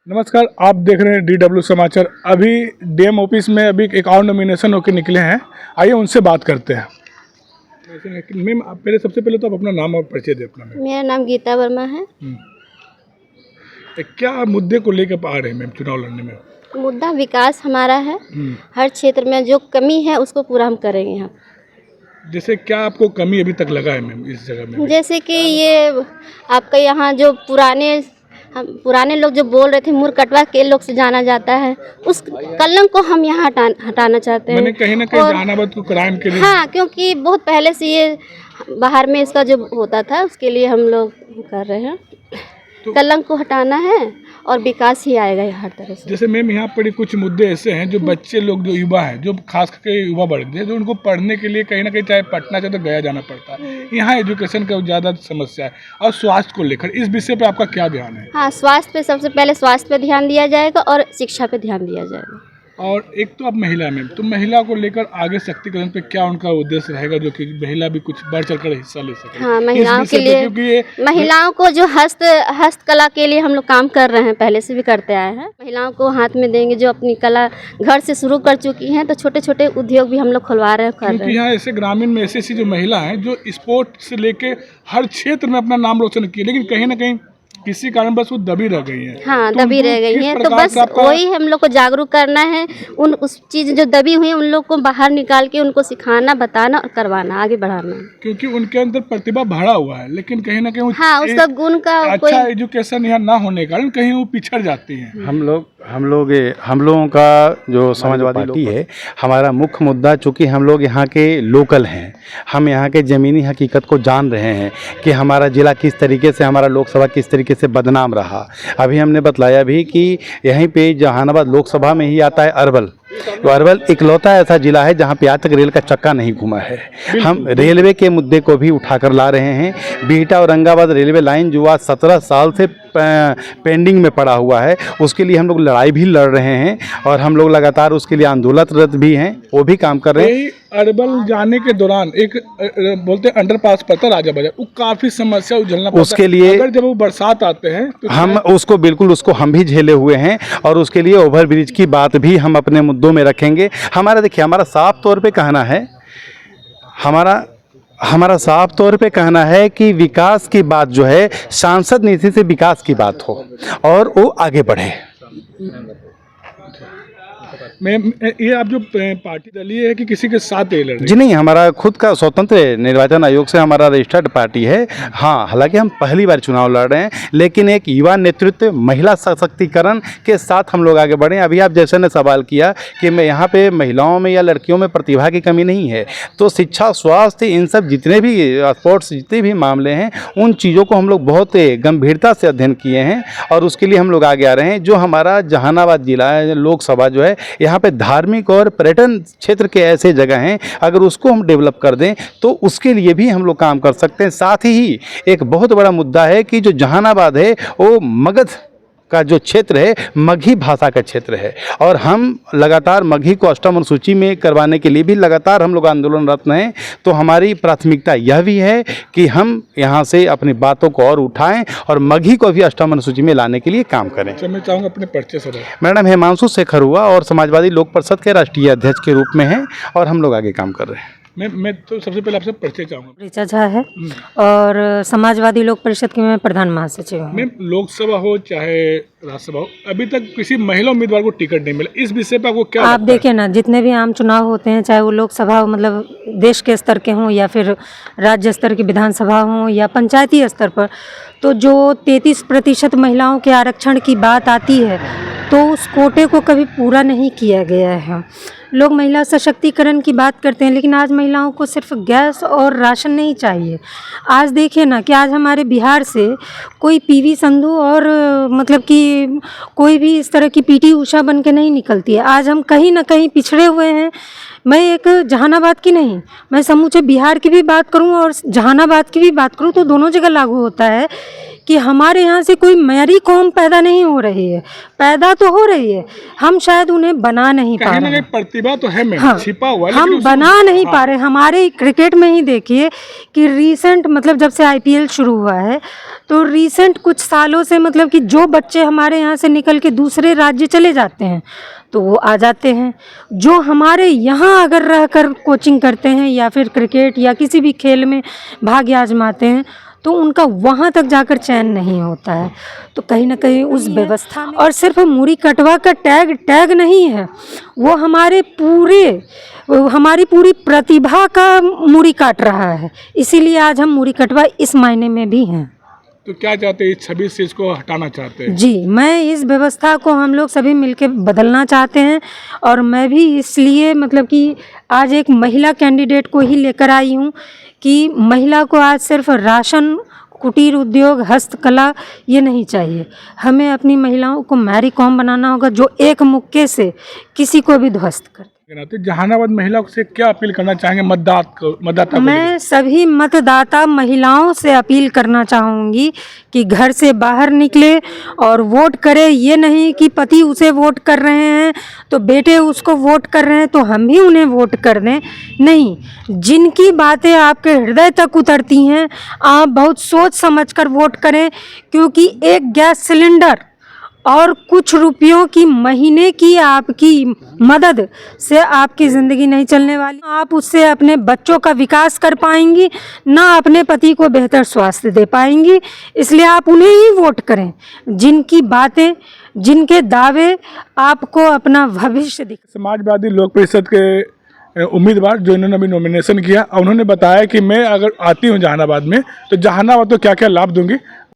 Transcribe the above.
नमस्कार, आप देख रहे हैं DW समाचार। अभी डीएम ऑफिस में अभी एक और नॉमिनेशन होकर निकले हैं, आइए उनसे बात करते हैं। मैम, आप पहले सबसे पहले तो आप अपना नाम और परिचय दें अपना। मेरा नाम गीता वर्मा है। क्या मुद्दे को लेकर आ रहे हैं मैम चुनाव लड़ने में? मुद्दा विकास हमारा है। हर क्षेत्र में जो कमी है उसको पूरा हम करेंगे यहाँ। जैसे क्या आपको कमी अभी तक लगा है मैम इस जगह में? जैसे कि ये आपका यहाँ जो पुराने लोग जो बोल रहे थे मुर कटवा के लोग से जाना जाता है, उस कलंक को हम यहाँ हटाना चाहते हैं। मैंने कहीं ना कहीं जहानाबाद को क्राइम के लिए, हाँ, क्योंकि बहुत पहले से ये बाहर में इसका जो होता था उसके लिए हम लोग कर रहे हैं। कलंक को हटाना है और विकास ही आएगा हर तरह से। जैसे मैम यहाँ पर कुछ मुद्दे ऐसे हैं जो बच्चे लोग, जो युवा हैं, जो खास करके युवा वर्ग है, जो उनको पढ़ने के लिए कहीं ना कहीं चाहे पटना चाहे तो गया जाना पड़ता है। यहाँ एजुकेशन का ज़्यादा समस्या है और स्वास्थ्य को लेकर इस विषय पे आपका क्या ध्यान है? हाँ, स्वास्थ्य पे सबसे पहले स्वास्थ्य पे ध्यान दिया जाएगा और शिक्षा पे ध्यान दिया जाएगा। और एक तो आप महिला मैम, तो महिला को लेकर आगे सशक्तिकरण पे क्या उनका उद्देश्य रहेगा, जो कि महिला भी कुछ बढ़ चढ़कर हिस्सा ले सके? हाँ, महिलाओं के लिए, क्योंकि महिलाओं को जो हस्तकला के लिए हम लोग काम कर रहे हैं, पहले से भी करते आए हैं। महिलाओं को हाथ में देंगे जो अपनी कला घर से शुरू कर चुकी हैं, तो छोटे छोटे उद्योग भी हम लोग खुलवा रहे हैं, कर रहे हैं। क्योंकि यहाँ ऐसे ग्रामीण में ऐसी जो महिला हैं जो स्पोर्ट से लेके हर क्षेत्र में अपना नाम रोशन किए, लेकिन कहीं ना कहीं किसी कारण बस वो दबी रह गई है। हाँ, दबी रह गई हैं, तो बस वही हम लोग को जागरूक करना है। उस चीज़ जो दबी हुई है उन लोग को बाहर निकाल के उनको सिखाना, बताना और करवाना, आगे बढ़ाना। क्योंकि उनके अंदर प्रतिभा भरा हुआ है, लेकिन कहीं ना कहीं हाँ, उसका गुण का अच्छा एजुकेशन यहाँ ना होने के कारण कहीं वो पिछड़ जाती हैं। हम लोगों का जो समाजवादी पार्टी है, हमारा मुख्य मुद्दा, चूँकि हम लोग यहाँ के लोकल हैं, हम यहाँ के ज़मीनी हकीकत को जान रहे हैं कि हमारा ज़िला किस तरीके से, हमारा लोकसभा किस तरीके से बदनाम रहा। अभी हमने बतलाया भी कि यहीं पे जहानाबाद लोकसभा में ही आता है अरवल। तो अरवल इकलौता ऐसा जिला है जहाँ पे आज तक रेल का चक्का नहीं घुमा है। हम रेलवे के मुद्दे को भी उठाकर ला रहे हैं। बिहटा औरंगाबाद रेलवे लाइन जो आज 17 साल से पेंडिंग में पड़ा हुआ है, उसके लिए हम लोग लड़ाई भी लड़ रहे हैं और हम लोग लगातार उसके लिए आंदोलनरत भी हैं, वो भी काम कर रहे हैं। अरवल जाने के दौरान एक बोलते हैं अंडरपास पड़ता है राजा बाजार, वो काफ़ी समस्या झेलना पड़ता है। उसके लिए अगर जब वो बरसात आते हैं तो हम उसको बिल्कुल हम भी झेले हुए हैं और उसके लिए ओवर ब्रिज की बात भी हम अपने मुद्दों में रखेंगे। हमारा साफ तौर पे कहना है, हमारा साफ तौर पे कहना है कि विकास की बात जो है, सांसद नीति से विकास की बात हो और वो आगे बढ़े। ये आप जो पार्टी दलीय है कि किसी के साथ लड़ रहे हैं? जी नहीं, हमारा खुद का स्वतंत्र निर्वाचन आयोग से हमारा रजिस्टर्ड पार्टी है। हाँ, हालांकि हम पहली बार चुनाव लड़ रहे हैं, लेकिन एक युवा नेतृत्व, महिला सशक्तिकरण के साथ हम लोग आगे बढ़े। अभी आप जैसे ने सवाल किया कि मैं यहाँ पे महिलाओं में या लड़कियों में प्रतिभा की कमी नहीं है, तो शिक्षा, स्वास्थ्य, इन सब जितने भी स्पोर्ट्स, जितने भी मामले हैं, उन चीज़ों को हम लोग बहुत गंभीरता से अध्ययन किए हैं और उसके लिए हम लोग आगे आ रहे हैं। जो हमारा जहानाबाद जिला है, लोकसभा जो है, यहाँ पे धार्मिक और पर्यटन क्षेत्र के ऐसे जगह हैं, अगर उसको हम डेवलप कर दें तो उसके लिए भी हम लोग काम कर सकते हैं। साथ ही एक बहुत बड़ा मुद्दा है कि जो जहानाबाद है वो मगध का जो क्षेत्र है, मगही भाषा का क्षेत्र है और हम लगातार मगही को अष्टम अनुसूची में करवाने के लिए भी लगातार हम लोग आंदोलनरत हैं। तो हमारी प्राथमिकता यह भी है कि हम यहाँ से अपनी बातों को और उठाएं और मगही को भी अष्टम अनुसूची में लाने के लिए काम करें। मैं चाहूँगा अपने परिचय से। मेरा नाम हिमांशु शेखर हुआ और समाजवादी लोक परिषद के राष्ट्रीय अध्यक्ष के रूप में हैं और हम लोग आगे काम कर रहे हैं। मैं तो सबसे पहले आपसे परिचय चाहूँगा। ऋचा झा है और समाजवादी लोक परिषद की मैं प्रधान महासचिव हूँ। मैम, लोकसभा हो चाहे राज्यसभा हो, अभी तक किसी महिला उम्मीदवार को टिकट नहीं मिला, इस विषय पर आपको क्या? आप देखिए ना, जितने भी आम चुनाव होते हैं, चाहे वो लोकसभा मतलब देश के स्तर के हों या फिर राज्य स्तर की विधानसभा हों या पंचायती स्तर पर, तो जो 33% महिलाओं के आरक्षण की बात आती है तो उस कोटे को कभी पूरा नहीं किया गया है। लोग महिला सशक्तिकरण की बात करते हैं, लेकिन आज महिलाओं को सिर्फ गैस और राशन नहीं चाहिए। आज देखिए ना कि आज हमारे बिहार से कोई पीवी संधू और मतलब कि कोई भी इस तरह की पीटी उषा बन के नहीं निकलती है। आज हम कहीं ना कहीं पिछड़े हुए हैं। मैं एक जहानाबाद की नहीं, मैं समूचे बिहार की भी बात करूं और जहानाबाद की भी बात करूं तो दोनों जगह लागू होता है कि हमारे यहाँ से कोई मैरी कौम पैदा नहीं हो रही है। पैदा तो हो रही है, हम शायद उन्हें बना नहीं पा रहे हैं। प्रतिभा तो है, हाँ, छिपा हुआ है, हम बना नहीं पा रहे। हमारे क्रिकेट में ही देखिए कि रिसेंट मतलब जब से IPL शुरू हुआ है तो रिसेंट कुछ सालों से मतलब कि जो बच्चे हमारे यहाँ से निकल के दूसरे राज्य चले जाते हैं तो वो आ जाते हैं, जो हमारे यहाँ अगर रहकर कोचिंग करते हैं या फिर क्रिकेट या किसी भी खेल में भाग्य आजमाते हैं तो उनका वहाँ तक जाकर चयन नहीं होता है। तो कहीं ना कहीं उस व्यवस्था में, और सिर्फ मुरी कटवा का टैग नहीं है, वो हमारी पूरी प्रतिभा का मुरी काट रहा है। इसीलिए आज हम मुरी कटवा इस मायने में भी हैं। तो क्या चाहते हैं, इस 26 से इसको हटाना चाहते हैं? जी, मैं इस व्यवस्था को हम लोग सभी मिलके बदलना चाहते हैं, और मैं भी इसलिए मतलब कि आज एक महिला कैंडिडेट को ही लेकर आई हूँ कि महिला को आज सिर्फ राशन, कुटीर उद्योग, हस्तकला ये नहीं चाहिए। हमें अपनी महिलाओं को मैरी कॉम बनाना होगा जो एक मुक्के से किसी को भी ध्वस्त कर। जहानाबाद महिलाओं से क्या अपील करना चाहेंगे मतदाता को? मैं सभी मतदाता महिलाओं से अपील करना चाहूँगी कि घर से बाहर निकले और वोट करे। ये नहीं कि पति उसे वोट कर रहे हैं तो बेटे उसको वोट कर रहे हैं तो हम भी उन्हें वोट कर दें। नहीं, जिनकी बातें आपके हृदय तक उतरती हैं आप बहुत सोच समझकर वोट करें, क्योंकि एक गैस सिलेंडर और कुछ रुपयों की महीने की आपकी मदद से आपकी ज़िंदगी नहीं चलने वाली। आप उससे अपने बच्चों का विकास कर पाएंगी, ना अपने पति को बेहतर स्वास्थ्य दे पाएंगी। इसलिए आप उन्हें ही वोट करें जिनकी बातें, जिनके दावे आपको अपना भविष्य दिख। समाजवादी लोक परिषद के उम्मीदवार जो इन्होंने अभी नॉमिनेशन किया, उन्होंने बताया कि मैं अगर आती हूँ जहानाबाद में तो जहानाबाद को क्या क्या लाभ दूंगी,